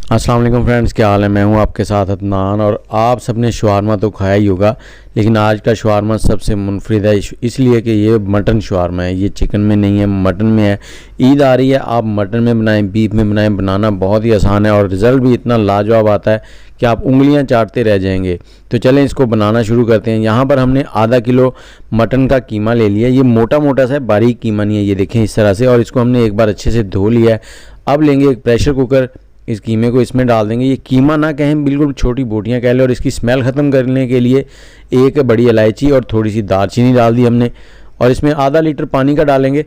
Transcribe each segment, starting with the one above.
अस्सलाम वालेकुम फ्रेंड्स, क्या हाल है। मैं हूं आपके साथ अदनान। और आप सबने शवारमा तो खाया ही होगा, लेकिन आज का शवारमा सबसे मुनफरिद है इसलिए कि ये मटन शवारमा है। ये चिकन में नहीं है, मटन में है। ईद आ रही है, आप मटन में बनाएं, बीफ में बनाएं, बनाना बहुत ही आसान है और रिज़ल्ट भी इतना लाजवाब आता है कि आप उंगलियां चाटते रह जाएंगे। तो चलें इसको बनाना शुरू करते हैं। यहाँ पर हमने आधा किलो मटन का कीमा ले लिया। ये मोटा मोटा सा है, बारीक कीमा नहीं है, ये देखें इस तरह से। और इसको हमने एक बार अच्छे से धो लिया है। अब लेंगे एक प्रेशर कुकर, इस कीमे को इसमें डाल देंगे। ये कीमा ना कहें, बिल्कुल छोटी बोटियां कह लें। और इसकी स्मेल ख़त्म करने के लिए एक बड़ी इलायची और थोड़ी सी दालचीनी डाल दी हमने। और इसमें आधा लीटर पानी का डालेंगे।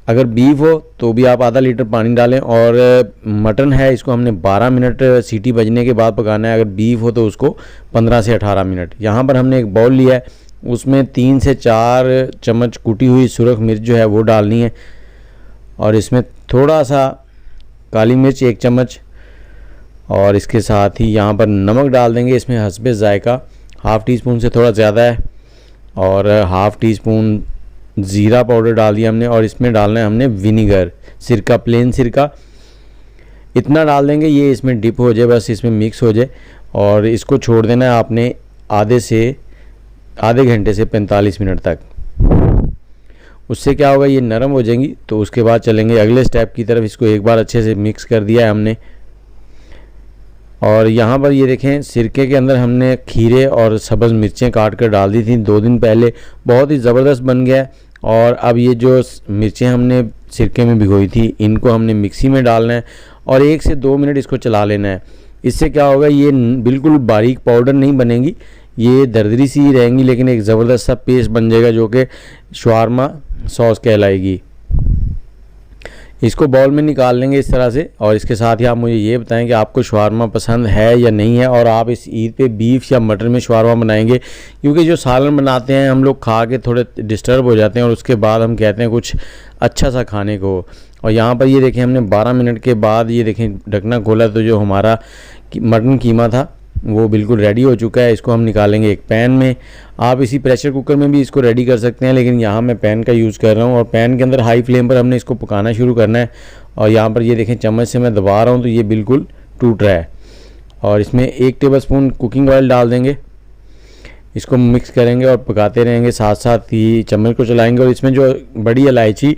अगर बीफ हो तो भी आप आधा लीटर पानी डालें। और मटन है, इसको हमने 12 मिनट सीटी बजने के बाद पकाना है। अगर बीफ हो तो उसको 15 से 18 मिनट। यहाँ पर हमने एक बाउल लिया है, उसमें 3 से 4 चम्मच कुटी हुई सुरख मिर्च जो है वो डालनी है। और इसमें थोड़ा सा काली मिर्च 1 चम्मच, और इसके साथ ही यहाँ पर नमक डाल देंगे। इसमें हस्बे ज़ायका, हाफ़ टी स्पून से थोड़ा ज़्यादा है। और हाफ़ टी स्पून ज़ीरा पाउडर डाल दिया हमने। और इसमें डालना है हमने विनीगर, सिरका, प्लेन सिरका, इतना डाल देंगे। ये इसमें डिप हो जाए, बस इसमें मिक्स हो जाए। और इसको छोड़ देना है आपने आधे घंटे से 45 मिनट तक। उससे क्या होगा, ये नरम हो जाएंगी। तो उसके बाद चलेंगे अगले स्टेप की तरफ। इसको एक बार अच्छे से मिक्स कर दिया है हमने। और यहाँ पर ये देखें, सिरके के अंदर हमने खीरे और सब्ज़ मिर्चें काट कर डाल दी थी 2 दिन पहले। बहुत ही ज़बरदस्त बन गया है। और अब ये जो मिर्चें हमने सिरके में भिगोई थी, इनको हमने मिक्सी में डालना है और 1 से 2 मिनट इसको चला लेना है। इससे क्या होगा, ये बिल्कुल बारीक पाउडर नहीं बनेंगी, ये दरदरी सी ही रहेंगी, लेकिन एक ज़बरदस्त सा पेस्ट बन जाएगा जो कि शवारमा सॉस कहलाएगी। इसको बाउल में निकाल लेंगे इस तरह से। और इसके साथ ही आप मुझे ये बताएं कि आपको शवारमा पसंद है या नहीं है, और आप इस ईद पे बीफ या मटन में शवारमा बनाएंगे। क्योंकि जो सालन बनाते हैं हम लोग, खा के थोड़े डिस्टर्ब हो जाते हैं और उसके बाद हम कहते हैं कुछ अच्छा सा खाने को। और यहाँ पर ये देखें, हमने 12 मिनट के बाद ये देखें ढकना खोला, तो जो हमारा मटन कीमा था वो बिल्कुल रेडी हो चुका है। इसको हम निकालेंगे एक पैन में। आप इसी प्रेशर कुकर में भी इसको रेडी कर सकते हैं, लेकिन यहाँ मैं पैन का यूज़ कर रहा हूँ। और पैन के अंदर हाई फ्लेम पर हमने इसको पकाना शुरू करना है। और यहाँ पर ये देखें, चम्मच से मैं दबा रहा हूँ तो ये बिल्कुल टूट रहा है। और इसमें 1 टेबलस्पून कुकिंग ऑयल डाल देंगे। इसको मिक्स करेंगे और पकाते रहेंगे, साथ साथ ही चम्मच को चलाएँगे। और इसमें जो बड़ी इलायची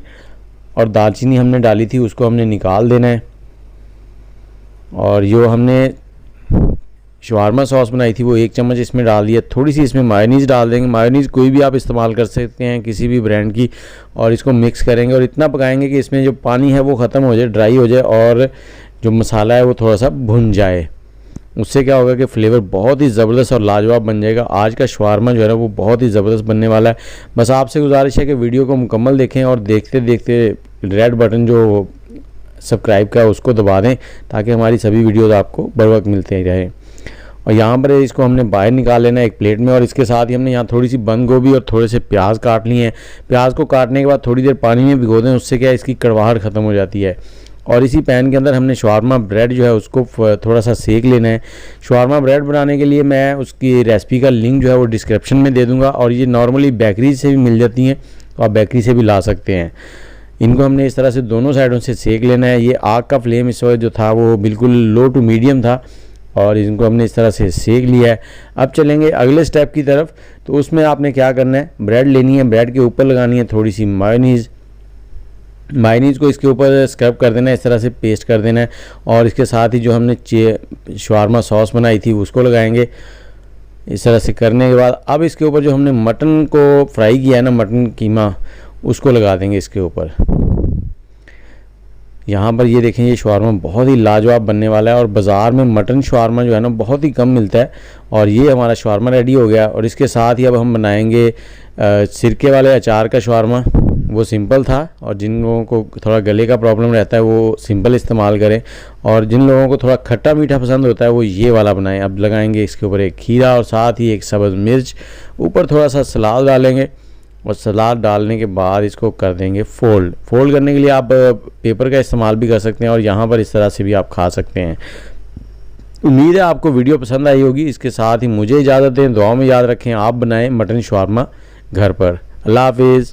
और दालचीनी हमने डाली थी उसको हमने निकाल देना है। और जो हमने शवारमा सॉस बनाई थी वो 1 चम्मच इसमें डाल दिया। थोड़ी सी इसमें मायोनीज़ डाल देंगे। मायोनीज़ कोई भी आप इस्तेमाल कर सकते हैं, किसी भी ब्रांड की। और इसको मिक्स करेंगे और इतना पकाएंगे कि इसमें जो पानी है वो ख़त्म हो जाए, ड्राई हो जाए, और जो मसाला है वो थोड़ा सा भुन जाए। उससे क्या होगा कि फ्लेवर बहुत ही ज़बरदस्त और लाजवाब बन जाएगा। आज का शवारमा जो है ना वो बहुत ही ज़बरदस्त बनने वाला है। बस आपसे गुजारिश है कि वीडियो को मुकम्मल देखें और देखते देखते रेड बटन जो सब्सक्राइब का है उसको दबा दें, ताकि हमारी सभी वीडियोज़ आपको बर वक्त मिलते रहें। और यहाँ पर इसको हमने बाहर निकाल लेना है एक प्लेट में। और इसके साथ ही हमने यहाँ थोड़ी सी बंद गोभी और थोड़े से प्याज काट लिए हैं। प्याज को काटने के बाद थोड़ी देर पानी में भिगो दें, उससे क्या है इसकी कड़वाहट ख़त्म हो जाती है। और इसी पैन के अंदर हमने शवारमा ब्रेड जो है उसको थोड़ा सा सेक लेना है। शवारमा ब्रेड बनाने के लिए मैं उसकी रेसिपी का लिंक जो है वो डिस्क्रिप्शन में दे दूँगा। और ये नॉर्मली बेकरी से भी मिल जाती हैं, तो आप बेकरी से भी ला सकते हैं। इनको हमने इस तरह से दोनों साइडों से सेक लेना है। ये आग का फ्लेम इस वक्त जो था वो बिल्कुल लो टू मीडियम था, और इनको हमने इस तरह से सेक लिया है। अब चलेंगे अगले स्टेप की तरफ। तो उसमें आपने क्या करना है, ब्रेड लेनी है, ब्रेड के ऊपर लगानी है थोड़ी सी मायोनीज़ को इसके ऊपर स्क्रब कर देना है, इस तरह से पेस्ट कर देना है। और इसके साथ ही जो हमने शवारमा सॉस बनाई थी उसको लगाएंगे। इस तरह से करने के बाद अब इसके ऊपर जो हमने मटन को फ्राई किया है ना, मटन कीमा, उसको लगा देंगे इसके ऊपर। यहाँ पर ये देखें, ये शवारमा बहुत ही लाजवाब बनने वाला है। और बाज़ार में मटन शवारमा जो है ना बहुत ही कम मिलता है। और ये हमारा शवारमा रेडी हो गया। और इसके साथ ही अब हम बनाएंगे सिरके वाले अचार का शवारमा। वो सिंपल था, और जिन लोगों को थोड़ा गले का प्रॉब्लम रहता है वो सिंपल इस्तेमाल करें, और जिन लोगों को थोड़ा खट्टा मीठा पसंद होता है वो ये वाला बनाएं। अब लगाएंगे इसके ऊपर एक खीरा और साथ ही एक सब्ज़ मिर्च, ऊपर थोड़ा सा सलाद डालेंगे। और सलाद डालने के बाद इसको कर देंगे फोल्ड करने के लिए आप पेपर का इस्तेमाल भी कर सकते हैं, और यहाँ पर इस तरह से भी आप खा सकते हैं। उम्मीद है आपको वीडियो पसंद आई होगी। इसके साथ ही मुझे इजाज़त दें, दुआ में याद रखें, आप बनाएं मटन शवारमा घर पर। अल्लाह हाफिज़।